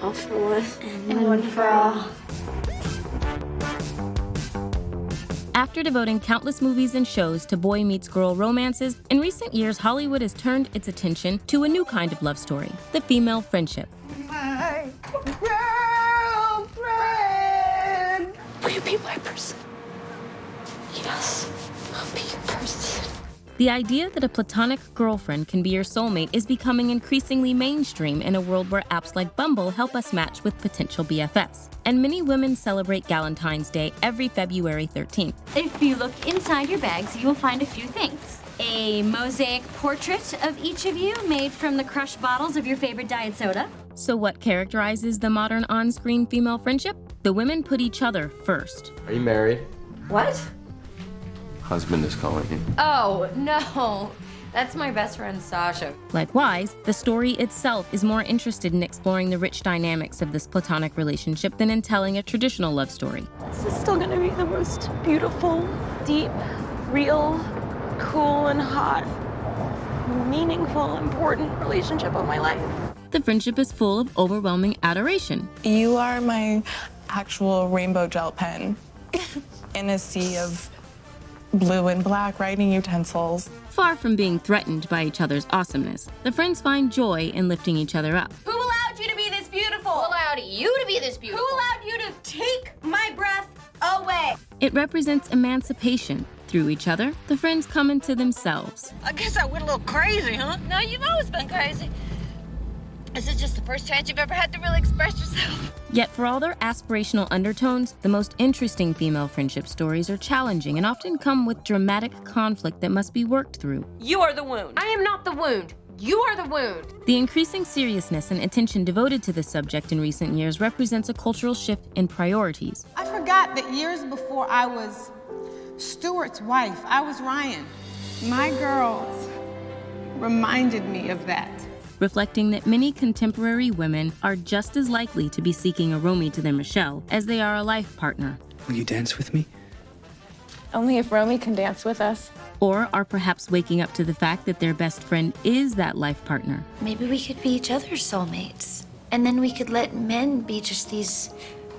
All for one and one for all. After devoting countless movies and shows to boy meets girl romances, in recent years Hollywood has turned its attention to a new kind of love story, the female friendship. My girlfriend! Will you be my person? Yes, I'll be your person. The idea that a platonic girlfriend can be your soulmate is becoming increasingly mainstream in a world where apps like Bumble help us match with potential BFFs. And many women celebrate Galentine's Day every February 13th. If you look inside your bags, you will find a few things. A mosaic portrait of each of you made from the crushed bottles of your favorite diet soda. So what characterizes the modern on-screen female friendship? The women put each other first. Are you married? What? Husband is calling you. Oh, no. That's my best friend, Sasha. Likewise, the story itself is more interested in exploring the rich dynamics of this platonic relationship than in telling a traditional love story. This is still gonna be the most beautiful, deep, real, cool and hot, meaningful, important relationship of my life. The friendship is full of overwhelming adoration. You are my actual rainbow gel pen in a sea of blue and black writing utensils. Far from being threatened by each other's awesomeness, the friends find joy in lifting each other up. Who allowed you to be this beautiful? Who allowed you to be this beautiful? Who allowed you to take my breath away? It represents emancipation. Through each other, the friends come into themselves. I guess I went a little crazy, huh? No, you've always been crazy. This is just the first chance you've ever had to really express yourself. Yet for all their aspirational undertones, the most interesting female friendship stories are challenging and often come with dramatic conflict that must be worked through. You are the wound. I am not the wound. You are the wound. The increasing seriousness and attention devoted to this subject in recent years represents a cultural shift in priorities. I forgot that years before I was Stuart's wife, I was Ryan. My girls reminded me of that. Reflecting that many contemporary women are just as likely to be seeking a Romy to their Michele as they are a life partner. Will you dance with me? Only if Romy can dance with us. Or are perhaps waking up to the fact that their best friend is that life partner. Maybe we could be each other's soulmates. And then we could let men be just these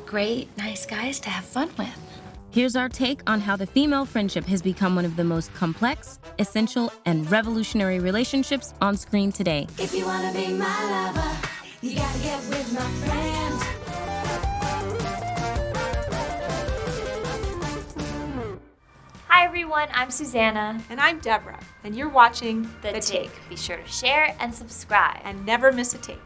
great, nice guys to have fun with. Here's our take on how the female friendship has become one of the most complex, essential, and revolutionary relationships on screen today. If you wanna be my lover, you gotta get with my friends. Hi everyone, I'm Susanna. And I'm Deborah, and you're watching The Take. Be sure to share and subscribe. And never miss a take.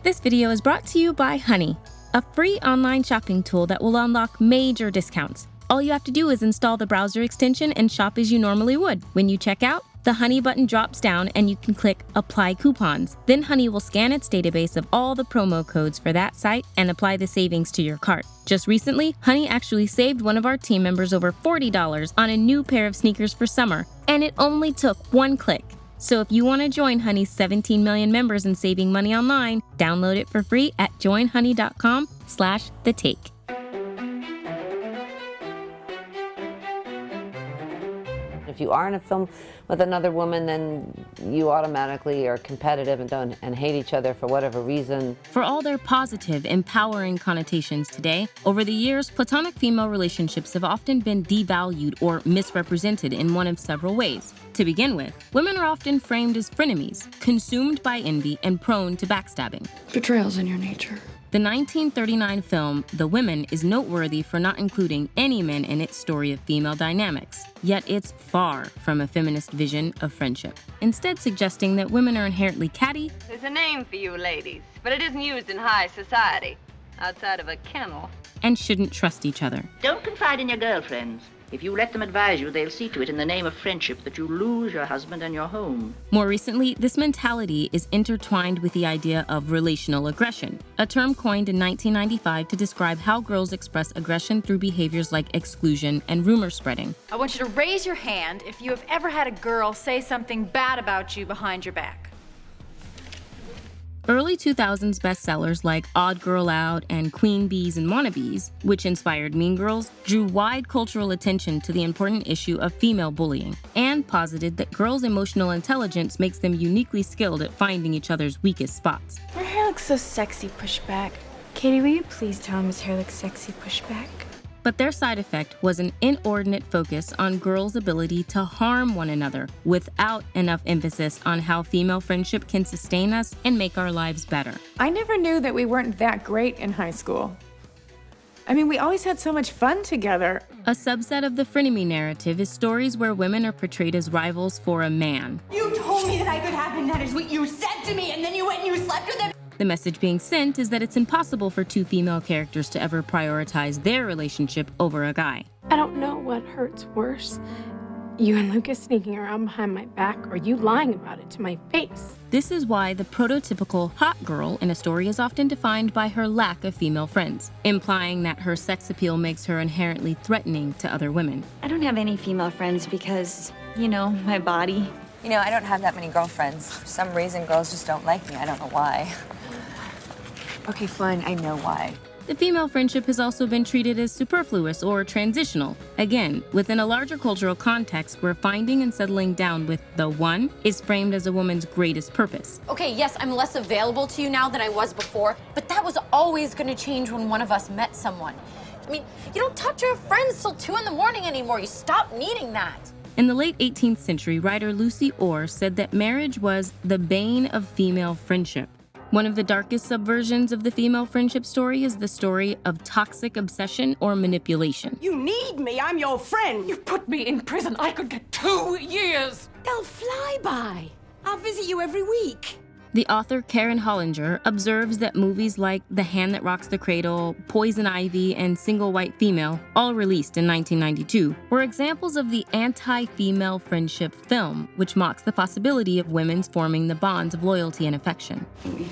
This video is brought to you by Honey, a free online shopping tool that will unlock major discounts. All you have to do is install the browser extension and shop as you normally would. When you check out, the Honey button drops down and you can click Apply Coupons. Then Honey will scan its database of all the promo codes for that site and apply the savings to your cart. Just recently, Honey actually saved one of our team members over $40 on a new pair of sneakers for summer, and it only took one click. So if you want to join Honey's 17 million members in saving money online, download it for free at joinhoney.com/thetake. If you are in a film with another woman, then you automatically are competitive and hate each other for whatever reason. For all their positive, empowering connotations today, over the years, platonic female relationships have often been devalued or misrepresented in one of several ways. To begin with, women are often framed as frenemies, consumed by envy and prone to backstabbing. Betrayal's in your nature. The 1939 film The Women is noteworthy for not including any men in its story of female dynamics, yet it's far from a feminist vision of friendship, instead suggesting that women are inherently catty. There's a name for you ladies, but it isn't used in high society, outside of a kennel. And shouldn't trust each other. Don't confide in your girlfriends. If you let them advise you, they'll see to it in the name of friendship that you lose your husband and your home. More recently, this mentality is intertwined with the idea of relational aggression, a term coined in 1995 to describe how girls express aggression through behaviors like exclusion and rumor spreading. I want you to raise your hand if you have ever had a girl say something bad about you behind your back. Early 2000s bestsellers like Odd Girl Out and Queen Bees and Wannabes, which inspired Mean Girls, drew wide cultural attention to the important issue of female bullying. And and posited that girls' emotional intelligence makes them uniquely skilled at finding each other's weakest spots. Her hair looks so sexy pushed back. Katie, will you please tell him his hair looks sexy pushed back? But their side effect was an inordinate focus on girls' ability to harm one another without enough emphasis on how female friendship can sustain us and make our lives better. I never knew that we weren't that great in high school. I mean, we always had so much fun together. A subset of the frenemy narrative is stories where women are portrayed as rivals for a man. You told me that I could have him, that is what you said to me, and then you went and you slept with him. The message being sent is that it's impossible for two female characters to ever prioritize their relationship over a guy. I don't know what hurts worse. You and Lucas sneaking around behind my back, or you lying about it to my face. This is why the prototypical hot girl in a story is often defined by her lack of female friends, implying that her sex appeal makes her inherently threatening to other women. I don't have any female friends because, you know, my body. You know, I don't have that many girlfriends. For some reason, girls just don't like me. I don't know why. Okay, fine, I know why. The female friendship has also been treated as superfluous or transitional, again, within a larger cultural context where finding and settling down with the one is framed as a woman's greatest purpose. Okay, yes, I'm less available to you now than I was before, but that was always going to change when one of us met someone. I mean, you don't talk to your friends till 2 in the morning anymore. You stop needing that. In the late 18th century, writer Lucy Orr said that marriage was the bane of female friendship. One of the darkest subversions of the female friendship story is the story of toxic obsession or manipulation. You need me. I'm your friend. You put me in prison. I could get 2 years. They'll fly by. I'll visit you every week. The author Karen Hollinger observes that movies like The Hand That Rocks the Cradle, Poison Ivy, and Single White Female, all released in 1992, were examples of the anti-female friendship film, which mocks the possibility of women's forming the bonds of loyalty and affection. We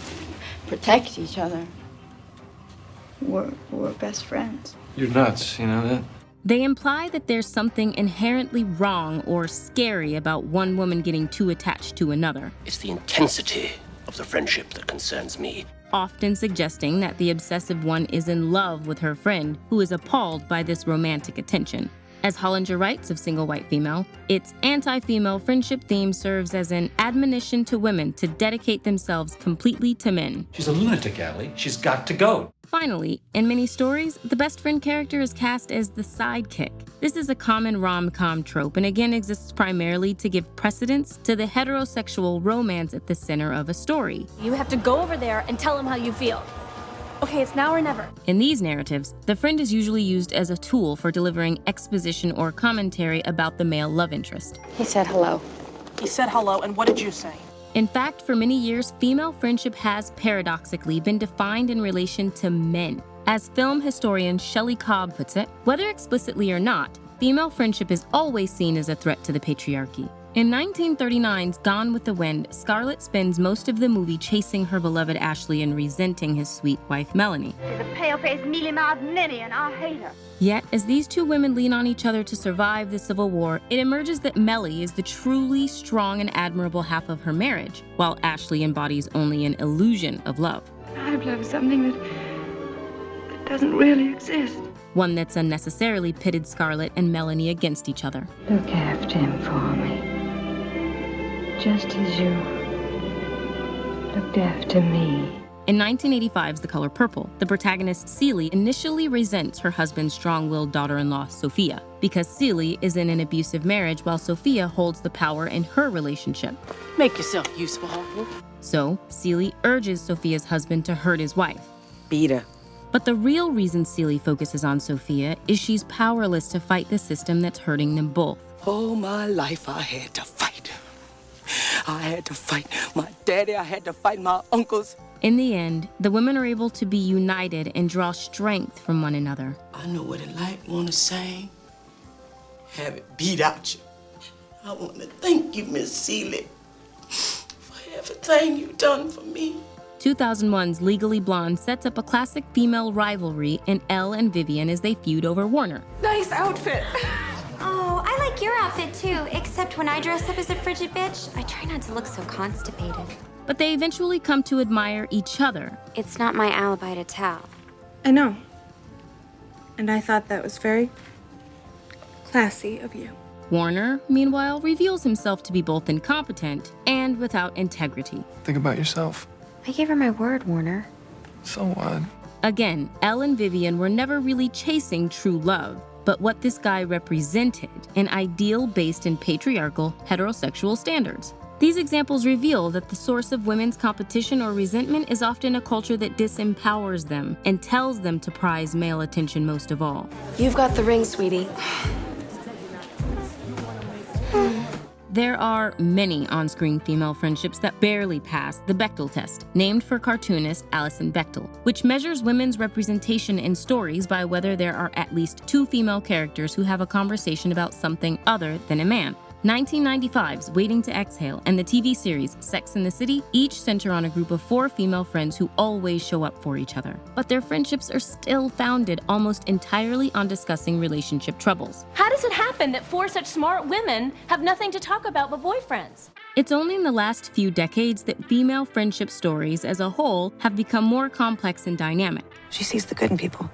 protect each other. We're best friends. You're nuts, you know that? They imply that there's something inherently wrong or scary about one woman getting too attached to another. It's the intensity of the friendship that concerns me. Often suggesting that the obsessive one is in love with her friend, who is appalled by this romantic attention. As Hollinger writes of Single White Female, its anti-female friendship theme serves as an admonition to women to dedicate themselves completely to men. She's a lunatic, Allie. She's got to go. Finally, in many stories, the best friend character is cast as the sidekick. This is a common rom-com trope and again exists primarily to give precedence to the heterosexual romance at the center of a story. You have to go over there and tell him how you feel. Okay, it's now or never. In these narratives, the friend is usually used as a tool for delivering exposition or commentary about the male love interest. He said hello. He said hello, and what did you say? In fact, for many years, female friendship has paradoxically been defined in relation to men. As film historian Shelley Cobb puts it, whether explicitly or not, female friendship is always seen as a threat to the patriarchy. In 1939's Gone with the Wind, Scarlett spends most of the movie chasing her beloved Ashley and resenting his sweet wife Melanie. She's a pale-faced, mealy-mouthed ninny, and I hate her. Yet, as these two women lean on each other to survive the Civil War, it emerges that Mellie is the truly strong and admirable half of her marriage, while Ashley embodies only an illusion of love. I've loved something that doesn't really exist. One that's unnecessarily pitted Scarlett and Melanie against each other. Look after him for me. Just as you looked after me. In 1985's The Color Purple, the protagonist Celie initially resents her husband's strong-willed daughter-in-law, Sophia, because Celie is in an abusive marriage while Sophia holds the power in her relationship. Make yourself useful. So, Celie urges Sophia's husband to hurt his wife. Beat her. But the real reason Celie focuses on Sophia is she's powerless to fight the system that's hurting them both. All my life I had to fight. I had to fight my daddy, I had to fight my uncles. In the end, the women are able to be united and draw strength from one another. I know what it like, wanna sing, have it beat out you. I wanna thank you, Miss Celie, for everything you've done for me. 2001's Legally Blonde sets up a classic female rivalry in Elle and Vivian as they feud over Warner. Nice outfit. Oh, I like your outfit too, except when I dress up as a frigid bitch, I try not to look so constipated. But they eventually come to admire each other. It's not my alibi to tell. I know. And I thought that was very classy of you. Warner, meanwhile, reveals himself to be both incompetent and without integrity. Think about yourself. I gave her my word, Warner. So what? Again, Elle and Vivian were never really chasing true love, but what this guy represented, an ideal based in patriarchal, heterosexual standards. These examples reveal that the source of women's competition or resentment is often a culture that disempowers them and tells them to prize male attention most of all. You've got the ring, sweetie. There are many on-screen female friendships that barely pass the Bechdel test, named for cartoonist Alison Bechdel, which measures women's representation in stories by whether there are at least 2 female characters who have a conversation about something other than a man. 1995's Waiting to Exhale and the TV series Sex and the City each center on a group of 4 female friends who always show up for each other. But their friendships are still founded almost entirely on discussing relationship troubles. How does it happen that 4 such smart women have nothing to talk about but boyfriends? It's only in the last few decades that female friendship stories as a whole have become more complex and dynamic. She sees the good in people,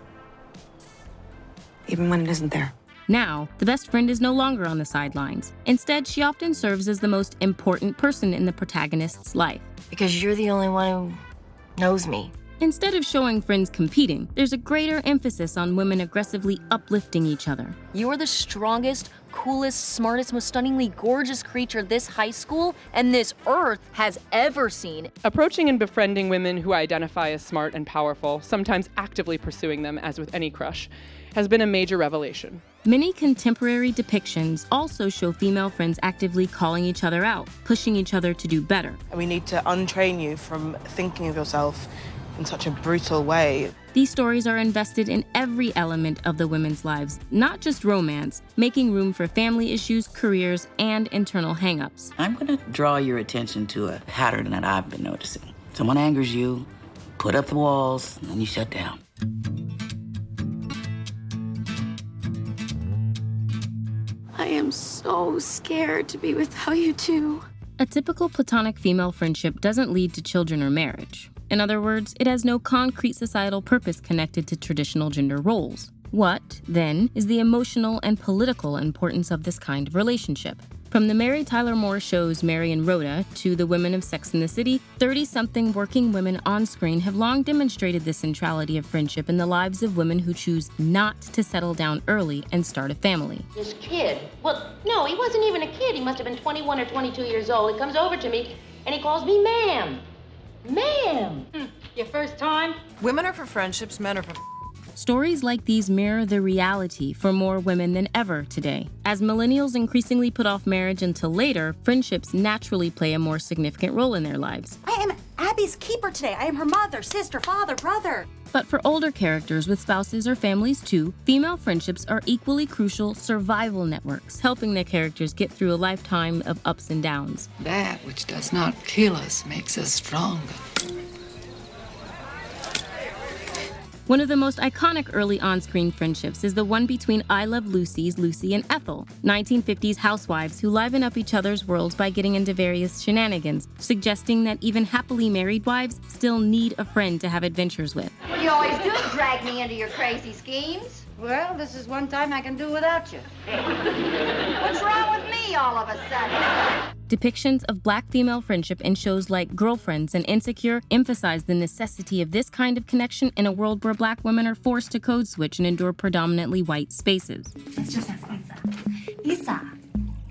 even when it isn't there. Now, the best friend is no longer on the sidelines. Instead, she often serves as the most important person in the protagonist's life. Because you're the only one who knows me. Instead of showing friends competing, there's a greater emphasis on women aggressively uplifting each other. You're the strongest, coolest, smartest, most stunningly gorgeous creature this high school and this earth has ever seen. Approaching and befriending women who identify as smart and powerful, sometimes actively pursuing them as with any crush, has been a major revelation. Many contemporary depictions also show female friends actively calling each other out, pushing each other to do better. We need to untrain you from thinking of yourself in such a brutal way. These stories are invested in every element of the women's lives, not just romance, making room for family issues, careers, and internal hang-ups. I'm going to draw your attention to a pattern that I've been noticing. Someone angers you, put up the walls, and then you shut down. I am so scared to be without you two. A typical platonic female friendship doesn't lead to children or marriage. In other words, it has no concrete societal purpose connected to traditional gender roles. What, then, is the emotional and political importance of this kind of relationship? From the Mary Tyler Moore shows Mary and Rhoda to the women of Sex and the City, 30-something working women on screen have long demonstrated the centrality of friendship in the lives of women who choose not to settle down early and start a family. This kid, well, no, he wasn't even a kid. He must have been 21 or 22 years old. He comes over to me and he calls me ma'am. Ma'am. Your first time? Women are for friendships, men are for Stories like these mirror the reality for more women than ever today. As millennials increasingly put off marriage until later, friendships naturally play a more significant role in their lives. I am Abby's keeper today. I am her mother, sister, father, brother. But for older characters with spouses or families too, female friendships are equally crucial survival networks, helping their characters get through a lifetime of ups and downs. That which does not kill us makes us stronger. One of the most iconic early on-screen friendships is the one between I Love Lucy's Lucy and Ethel, 1950s housewives who liven up each other's worlds by getting into various shenanigans, suggesting that even happily married wives still need a friend to have adventures with. Well, you always do drag me into your crazy schemes. Well, this is one time I can do without you. What's wrong with me all of a sudden? Depictions of Black female friendship in shows like Girlfriends and Insecure emphasize the necessity of this kind of connection in a world where Black women are forced to code switch and endure predominantly white spaces. Let's just ask Lisa. Lisa,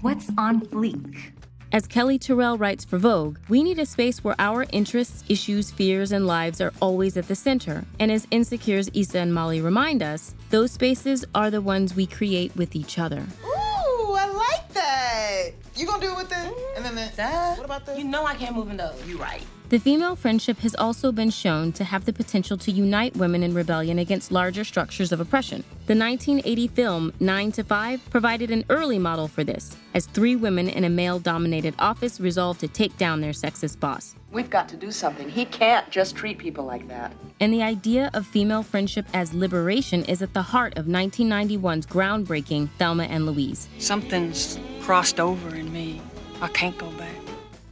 what's on fleek? As Kelly Terrell writes for Vogue, we need a space where our interests, issues, fears, and lives are always at the center. And as Insecure's Issa and Molly remind us, those spaces are the ones we create with each other. Ooh, I like that. You gonna do it with the, and then the, what about the? You know I can't move in those. You right. The female friendship has also been shown to have the potential to unite women in rebellion against larger structures of oppression. The 1980 film 9 to 5 provided an early model for this, as 3 women in a male-dominated office resolved to take down their sexist boss. We've got to do something. He can't just treat people like that. And the idea of female friendship as liberation is at the heart of 1991's groundbreaking Thelma and Louise. Something's crossed over in me. I can't go back.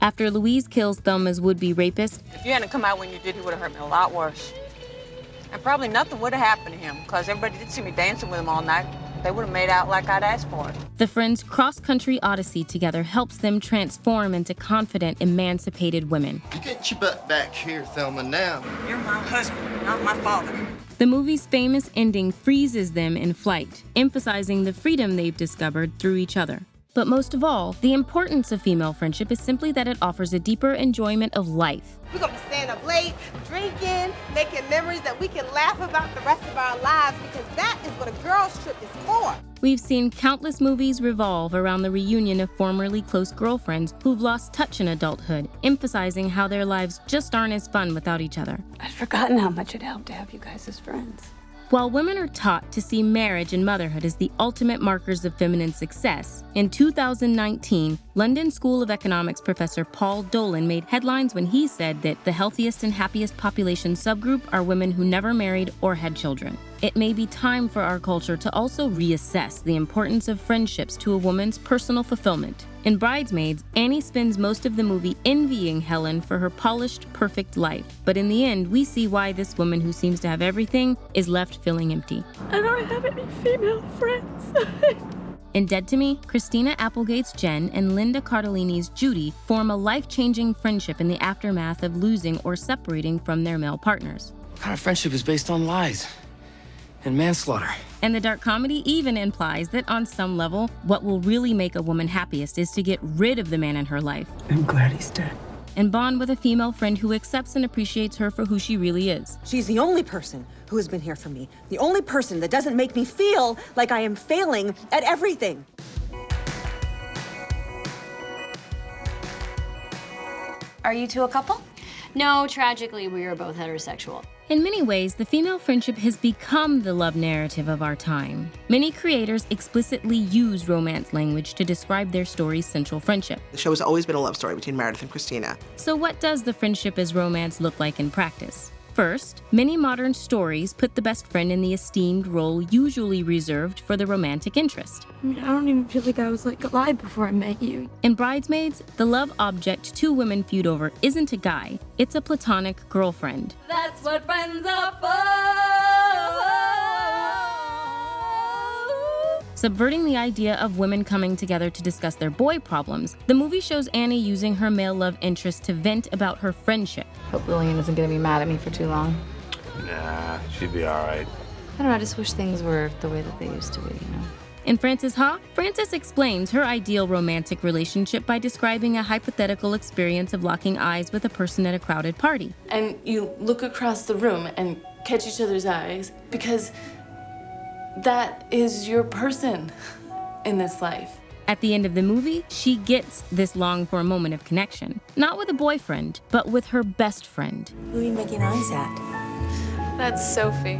After Louise kills Thelma's would-be rapist, If you hadn't come out when you did, it would have hurt me a lot worse. And probably nothing would have happened to him, because everybody did see me dancing with him all night. They would have made out like I'd asked for it. The friends' cross-country odyssey together helps them transform into confident, emancipated women. You get your butt back here, Thelma, now. You're my husband, not my father. The movie's famous ending freezes them in flight, emphasizing the freedom they've discovered through each other. But most of all, the importance of female friendship is simply that it offers a deeper enjoyment of life. We're gonna be staying up late, drinking, making memories that we can laugh about the rest of our lives, because that is what a girl's trip is for. We've seen countless movies revolve around the reunion of formerly close girlfriends who've lost touch in adulthood, emphasizing how their lives just aren't as fun without each other. I'd forgotten how much it helped to have you guys as friends. While women are taught to see marriage and motherhood as the ultimate markers of feminine success, in 2019, London School of Economics professor Paul Dolan made headlines when he said that the healthiest and happiest population subgroup are women who never married or had children. It may be time for our culture to also reassess the importance of friendships to a woman's personal fulfillment. In Bridesmaids, Annie spends most of the movie envying Helen for her polished, perfect life. But in the end, we see why this woman who seems to have everything is left feeling empty. I don't have any female friends. In Dead to Me, Christina Applegate's Jen and Linda Cardellini's Judy form a life-changing friendship in the aftermath of losing or separating from their male partners. What kind of friendship is based on lies and manslaughter? And the dark comedy even implies that on some level, what will really make a woman happiest is to get rid of the man in her life. I'm glad he's dead. And bond with a female friend who accepts and appreciates her for who she really is. She's the only person who has been here for me. The only person that doesn't make me feel like I am failing at everything. Are you two a couple? No, tragically, we are both heterosexual. In many ways, the female friendship has become the love narrative of our time. Many creators explicitly use romance language to describe their story's central friendship. The show has always been a love story between Meredith and Christina. So what does the friendship as romance look like in practice? First, many modern stories put the best friend in the esteemed role usually reserved for the romantic interest. I don't even feel like I was alive before I met you. In Bridesmaids, the love object two women feud over isn't a guy, it's a platonic girlfriend. That's what friends are for. Subverting the idea of women coming together to discuss their boy problems, the movie shows Annie using her male love interest to vent about her friendship. Hope Lillian isn't gonna be mad at me for too long. Nah, she'd be all right. I don't know, I just wish things were the way that they used to be, you know? In Frances Ha, Frances explains her ideal romantic relationship by describing a hypothetical experience of locking eyes with a person at a crowded party. And you look across the room and catch each other's eyes because that is your person in this life. At the end of the movie, she gets this long-for moment of connection. Not with a boyfriend, but with her best friend. Who are you making eyes at? That's Sophie.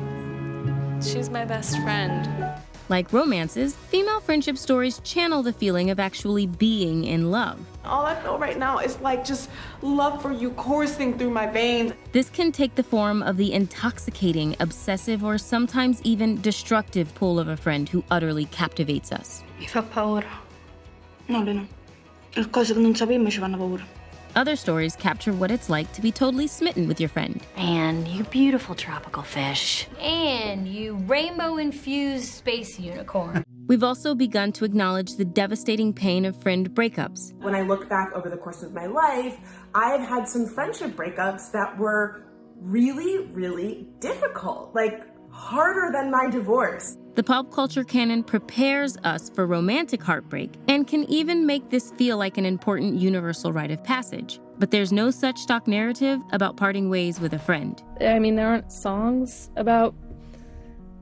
She's my best friend. Like romances, female friendship stories channel the feeling of actually being in love. All I feel right now is just love for you coursing through my veins. This can take the form of the intoxicating, obsessive, or sometimes even destructive pull of a friend who utterly captivates us. Mi fa paura. No, no. Le cose che non sapevo ci fanno paura. Other stories capture what it's like to be totally smitten with your friend. And you beautiful tropical fish. And you rainbow-infused space unicorn. We've also begun to acknowledge the devastating pain of friend breakups. When I look back over the course of my life, I've had some friendship breakups that were really, really difficult. Harder than my divorce. The pop culture canon prepares us for romantic heartbreak and can even make this feel like an important universal rite of passage. But there's no such stock narrative about parting ways with a friend. I mean, there aren't songs about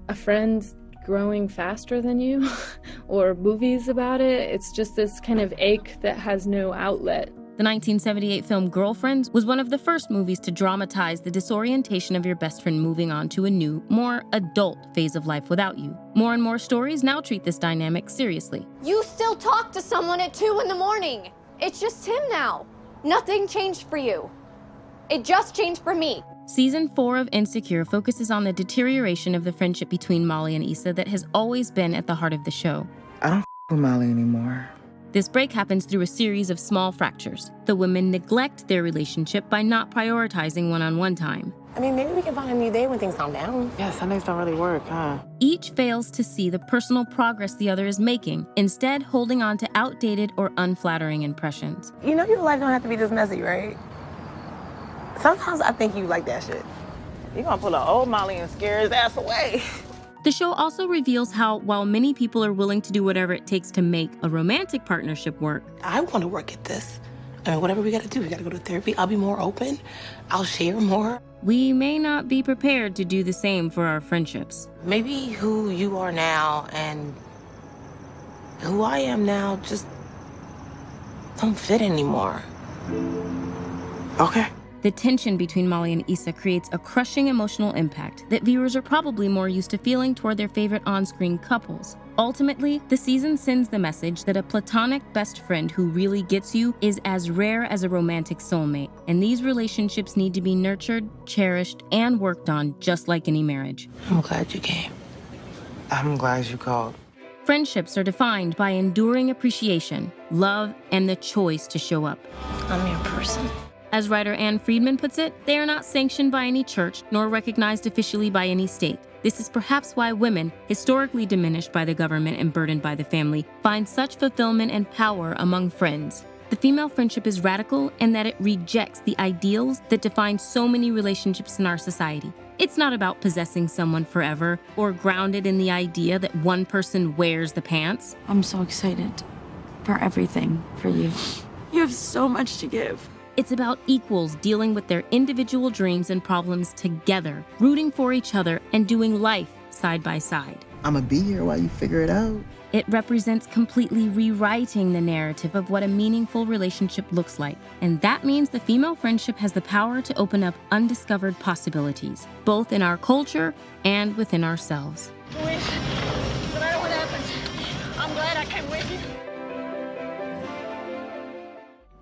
a friend growing faster than you or movies about it. It's just this kind of ache that has no outlet. The 1978 film Girlfriends was one of the first movies to dramatize the disorientation of your best friend moving on to a new, more adult phase of life without you. More and more stories now treat this dynamic seriously. You still talk to someone at 2 a.m. It's just him now. Nothing changed for you. It just changed for me. Season 4 of Insecure focuses on the deterioration of the friendship between Molly and Issa that has always been at the heart of the show. I don't with Molly anymore. This break happens through a series of small fractures. The women neglect their relationship by not prioritizing one-on-one time. I mean, maybe we can find a new day when things calm down. Yeah, Sundays don't really work, huh? Each fails to see the personal progress the other is making, instead holding on to outdated or unflattering impressions. You know your life don't have to be this messy, right? Sometimes I think you like that shit. You're gonna pull an old Molly and scare his ass away. The show also reveals how, while many people are willing to do whatever it takes to make a romantic partnership work, I want to work at this. I mean, whatever we gotta do, we gotta go to therapy. I'll be more open. I'll share more. we may not be prepared to do the same for our friendships. Maybe who you are now and who I am now just don't fit anymore. Okay. The tension between Molly and Issa creates a crushing emotional impact that viewers are probably more used to feeling toward their favorite on-screen couples. Ultimately, the season sends the message that a platonic best friend who really gets you is as rare as a romantic soulmate, and these relationships need to be nurtured, cherished, and worked on just like any marriage. I'm glad you came. I'm glad you called. Friendships are defined by enduring appreciation, love, and the choice to show up. I'm your person. As writer Anne Friedman puts it, they are not sanctioned by any church nor recognized officially by any state. This is perhaps why women, historically diminished by the government and burdened by the family, find such fulfillment and power among friends. The female friendship is radical in that it rejects the ideals that define so many relationships in our society. It's not about possessing someone forever or grounded in the idea that one person wears the pants. I'm so excited for everything for you. You have so much to give. It's about equals dealing with their individual dreams and problems together, rooting for each other, and doing life side by side. I'ma be here while you figure it out. It represents completely rewriting the narrative of what a meaningful relationship looks like. And that means the female friendship has the power to open up undiscovered possibilities, both in our culture and within ourselves. Louise, no matter what happens, I'm glad I came with you.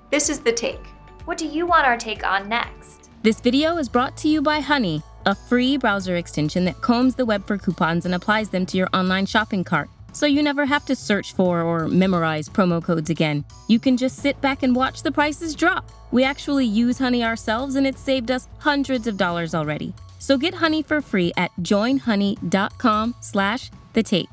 This is The Take. What do you want our take on next? This video is brought to you by Honey, a free browser extension that combs the web for coupons and applies them to your online shopping cart, so you never have to search for or memorize promo codes again. You can just sit back and watch the prices drop. We actually use Honey ourselves, and it's saved us hundreds of dollars already. So get Honey for free at joinhoney.com/thetake.